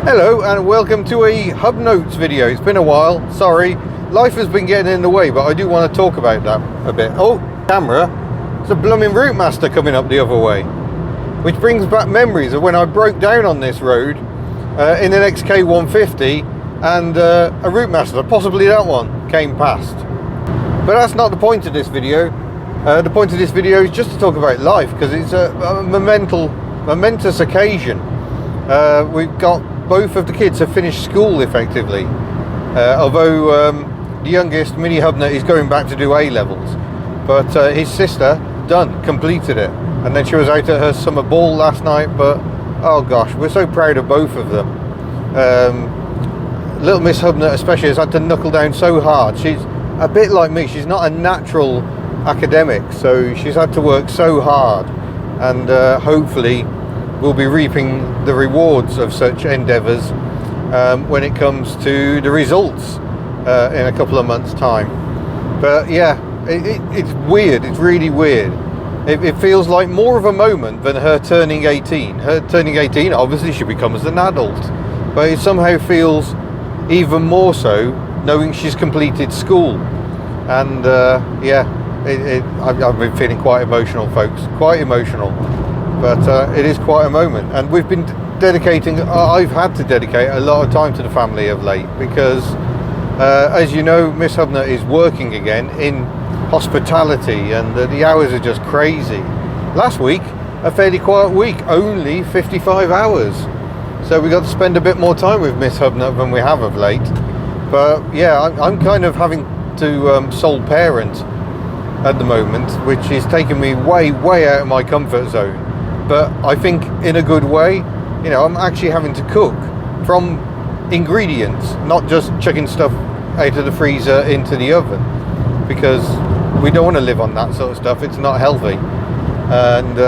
Hello and welcome to a HubNotes video. It's been a while, sorry. Life has been getting in the way, but I do want to talk about that a bit. Oh, camera. There's a blooming Route Master coming up the other way. Which brings back memories of when I broke down on this road in an XK150 and a Route Master, possibly that one, came past. But that's not the point of this video. The point of this video is just to talk about life, because it's a momentous occasion. We've got both of the kids have finished school effectively, although the youngest, Mini HubNut, is going back to do A-levels, but his sister, completed it, and then she was out at her summer ball last night. But oh gosh, we're so proud of both of them. Little Miss HubNut especially has had to knuckle down so hard. She's a bit like me, she's not a natural academic, so she's had to work so hard, and hopefully we'll be reaping the rewards of such endeavours when it comes to the results in a couple of months' time. But yeah, it's weird. It's really weird. It feels like more of a moment than her turning 18. Her turning 18, obviously she becomes an adult, but it somehow feels even more so knowing she's completed school. And yeah, I've been feeling quite emotional, folks, quite emotional. But it is quite a moment, and we've been dedicating, I've had to dedicate a lot of time to the family of late, because as you know, Miss HubNut is working again in hospitality, and the hours are just crazy. Last week, a fairly quiet week, only 55 hours. So we got to spend a bit more time with Miss HubNut than we have of late. But yeah, I'm kind of having to sole parent at the moment, which is taking me way out of my comfort zone. But I think in a good way. You know, I'm actually having to cook from ingredients, not just chucking stuff out of the freezer into the oven, because we don't want to live on that sort of stuff. It's not healthy, and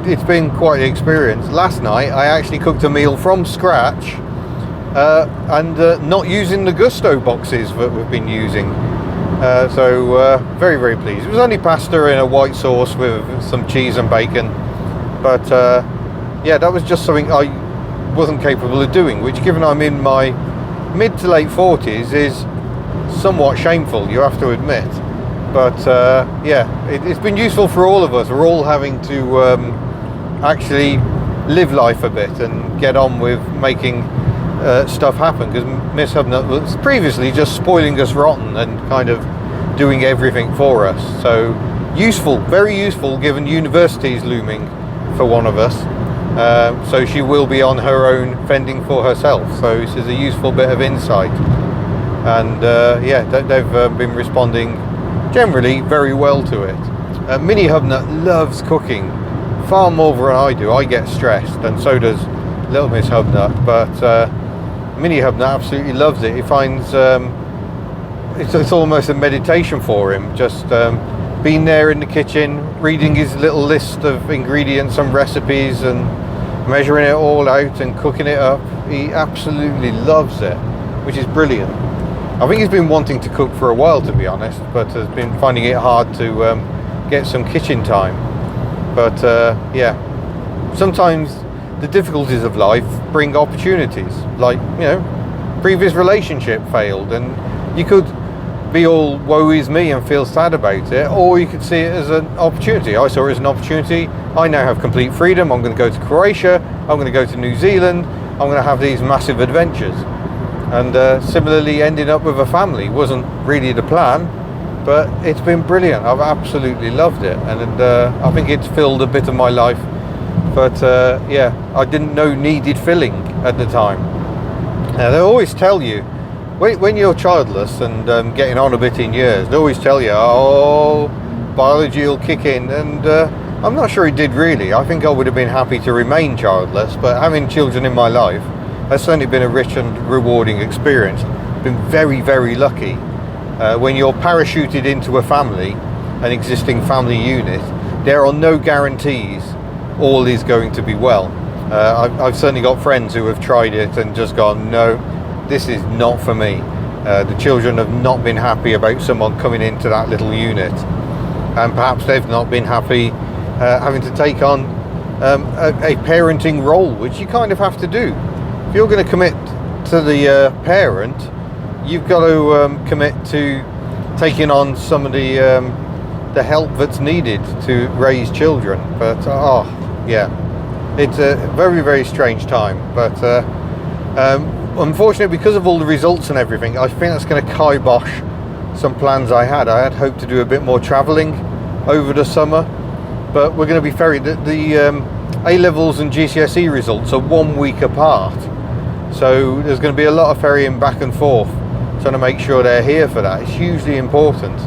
it's been quite an experience. Last night I actually cooked a meal from scratch, and not using the Gusto boxes that we've been using. So very pleased. It was only pasta in a white sauce with some cheese and bacon. But yeah, that was just something I wasn't capable of doing, which, given I'm in my mid to late 40s, is somewhat shameful, you have to admit. But yeah, it's been useful for all of us. We're all having to actually live life a bit and get on with making stuff happen, because Miss HubNut was previously just spoiling us rotten and kind of doing everything for us. So useful, very useful, given university's looming for one of us, so she will be on her own fending for herself, so this is a useful bit of insight. And yeah, they've been responding generally very well to it. Mini HubNut loves cooking far more than I do. I get stressed, and so does Little Miss HubNut, but Mini HubNut absolutely loves it. He finds it's almost a meditation for him, just being there in the kitchen, reading his little list of ingredients and recipes and measuring it all out and cooking it up. He absolutely loves it, which is brilliant. I think he's been wanting to cook for a while, to be honest, but has been finding it hard to get some kitchen time. But yeah, sometimes the difficulties of life bring opportunities. Like, you know, previous relationship failed, and you could be all woe is me and feel sad about it, or you could see it as an opportunity. I saw it as an opportunity. I now have complete freedom. I'm going to go to Croatia, I'm going to go to New Zealand, I'm going to have these massive adventures. And similarly, ending up with a family wasn't really the plan, but it's been brilliant. I've absolutely loved it, and I think it's filled a bit of my life, but yeah, I didn't know needed filling at the time. They always tell you, when you're childless and getting on a bit in years, they always tell you, oh, biology will kick in, and I'm not sure it did really. I think I would have been happy to remain childless, but having children in my life has certainly been a rich and rewarding experience. Been very lucky. When you're parachuted into a family, an existing family unit, there are no guarantees all is going to be well. I've certainly got friends who have tried it and just gone, no, this is not for me. The children have not been happy about someone coming into that little unit, and perhaps they've not been happy having to take on a parenting role, which you kind of have to do if you're going to commit to the parent, you've got to commit to taking on some of the help that's needed to raise children. But yeah, it's a very, very strange time. But unfortunately, because of all the results and everything, I think that's going to kibosh some plans I had. I had hoped to do a bit more travelling over the summer, but we're going to be ferried. The A-levels and GCSE results are 1 week apart, so there's going to be a lot of ferrying back and forth, trying to make sure they're here for that. It's hugely important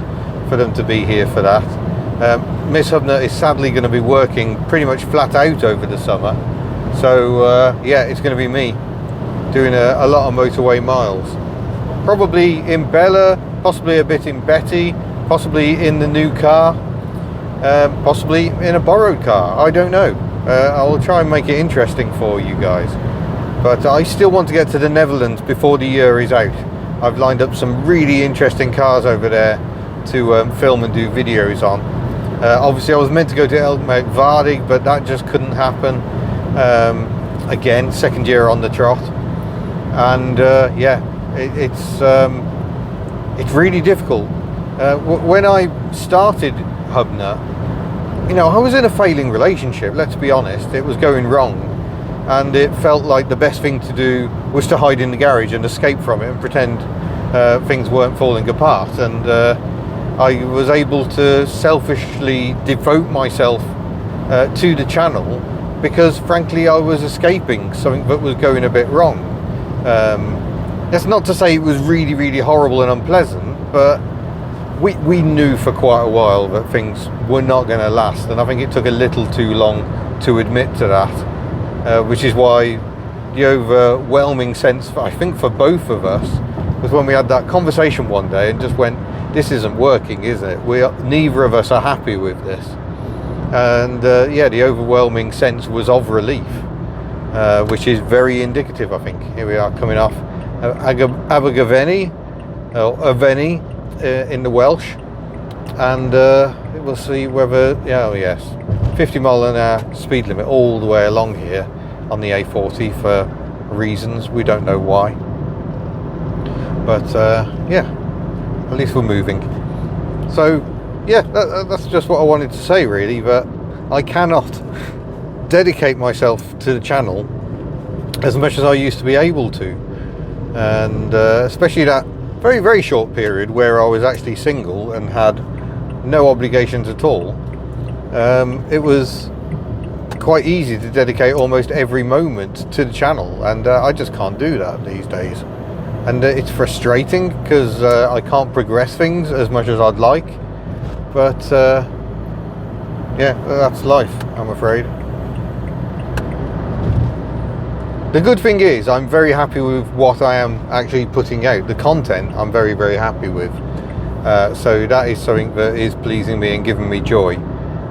for them to be here for that. Miss HubNut is sadly going to be working pretty much flat out over the summer, so yeah, it's going to be me doing a lot of motorway miles, probably in Bella, possibly a bit in Betty, possibly in the new car, possibly in a borrowed car. I don't know. I'll try and make it interesting for you guys, but I still want to get to the Netherlands before the year is out. I've lined up some really interesting cars over there to film and do videos on. Obviously I was meant to go to Elkmerk, but that just couldn't happen. Again, second year on the trot, and yeah, it's really difficult. When I started HubNut, you know, I was in a failing relationship, let's be honest. It was going wrong, and it felt like the best thing to do was to hide in the garage and escape from it and pretend things weren't falling apart. And I was able to selfishly devote myself to the channel because frankly I was escaping something that was going a bit wrong. That's not to say it was really, really horrible and unpleasant, but we knew for quite a while that things were not going to last, and I think it took a little too long to admit to that, which is why the overwhelming sense, I think for both of us, was when we had that conversation one day and just went, this isn't working, is it? Neither of us are happy with this. And yeah, the overwhelming sense was of relief, which is very indicative, I think. Here we are coming off Abergavenny, or Aveni in the Welsh, and we'll see whether, oh yes, 50 mile an hour speed limit all the way along here on the A40 for reasons we don't know why, but yeah, at least we're moving. So yeah, that's just what I wanted to say really, but I cannot dedicate myself to the channel as much as I used to be able to, and especially that very, very short period where I was actually single and had no obligations at all. It was quite easy to dedicate almost every moment to the channel, and I just can't do that these days, and it's frustrating because I can't progress things as much as I'd like, but yeah, that's life, I'm afraid. The good thing is I'm very happy with what I am actually putting out. The content I'm very, very happy with, so that is something that is pleasing me and giving me joy.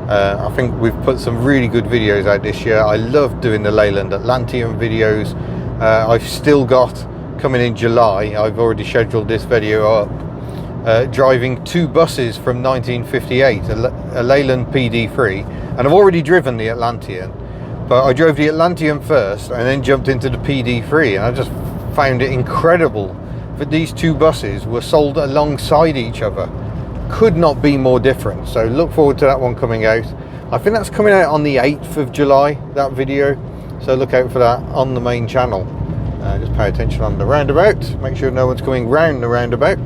I think we've put some really good videos out this year. I love doing the Leyland Atlantean videos. I've still got, coming in July, I've already scheduled this video up, driving 2 buses from 1958, a Leyland PD3, and I've already driven the Atlantean, but I drove the Atlantean first and then jumped into the PD3, and I just found it incredible that these 2 buses were sold alongside each other. Could not be more different. So look forward to that one coming out. I think that's coming out on the 8th of July, that video, so look out for that on the main channel. Just pay attention on the roundabout, make sure no one's coming round the roundabout.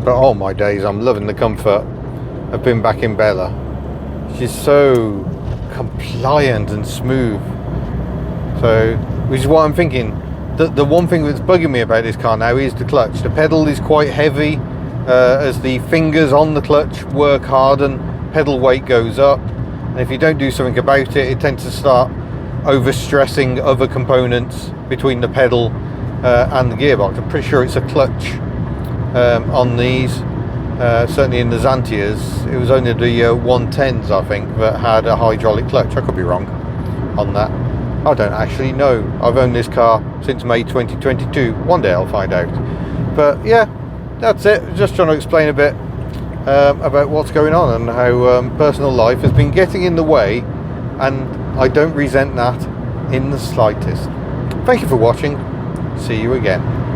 But oh my days, I'm loving the comfort of being back in Bella. She's so compliant and smooth. So, which is what I'm thinking. The one thing that's bugging me about this car now is the clutch. The pedal is quite heavy, as the fingers on the clutch work hard and pedal weight goes up. And if you don't do something about it, it tends to start overstressing other components between the pedal and the gearbox. I'm pretty sure it's a clutch on these, certainly in the Xantias. It was only the 110s I think that had a hydraulic clutch. I could be wrong on that. I don't actually know. I've owned this car since May 2022. One day I'll find out. But yeah, that's it. Just trying to explain a bit about what's going on and how personal life has been getting in the way, and I don't resent that in the slightest. Thank you for watching. See you again.